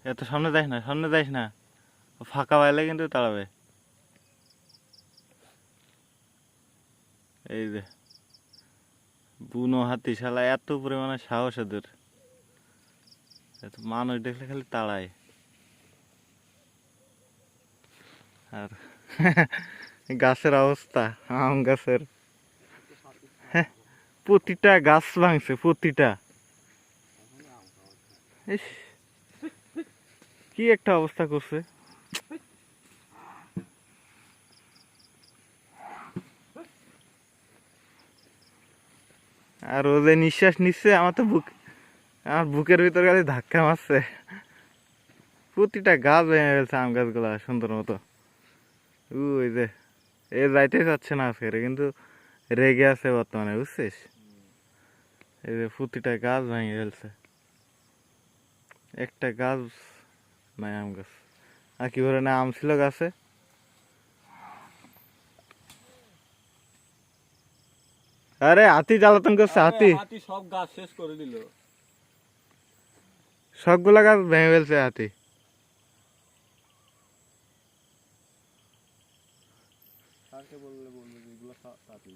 এত সামনে যাইস না, সামনে যাইস না, ফাঁকা পাইলে কিন্তু তাড়াবে। এই যে বুনো হাতি, শালা এত পরিমাণে সাহস এদের, এত মানুষ দেখলে খালি তাড়ায়। আর গাছের অবস্থা, আম গাছের প্রতিটা গাছ ভাঙছে, প্রতিটা। ইস, কি একটা অবস্থা করছে। আর ও যে নিঃশ্বাস নিচ্ছে, আমার তো আমার বুকের ভিতর খালি ধাক্কা মারছে। প্রতিটা গাছ ভেঙে ফেলছে, আম গাছগুলা সুন্দর মতো। ওই যে এ যাইতে চাচ্ছে না আজকে, কিন্তু রেগে আছে বর্তমানে, বুঝছিস? এই যে প্রতিটা গাছ ভেঙে ফেলছে, একটা গাছ নাই আম গাছ। আর কি করে না আম ছিল গাছে। আরে হাতি জ্বালাতন করছে, হাতি হাতি সব গাছ শেষ করে দিল। সবগুলা গাছ ভেঙে ফেলছে হাতি। কাকে বললে বলবে যে এগুলো হাতি?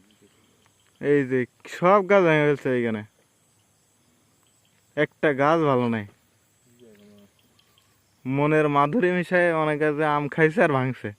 এই যে সব গাছ ভেঙে ফেলছে এইখানে, একটা গাছ ভালো নাই। মনের মাধুরী মিশায় অনেক গাছে আম খাইছে আর ভাঙছে।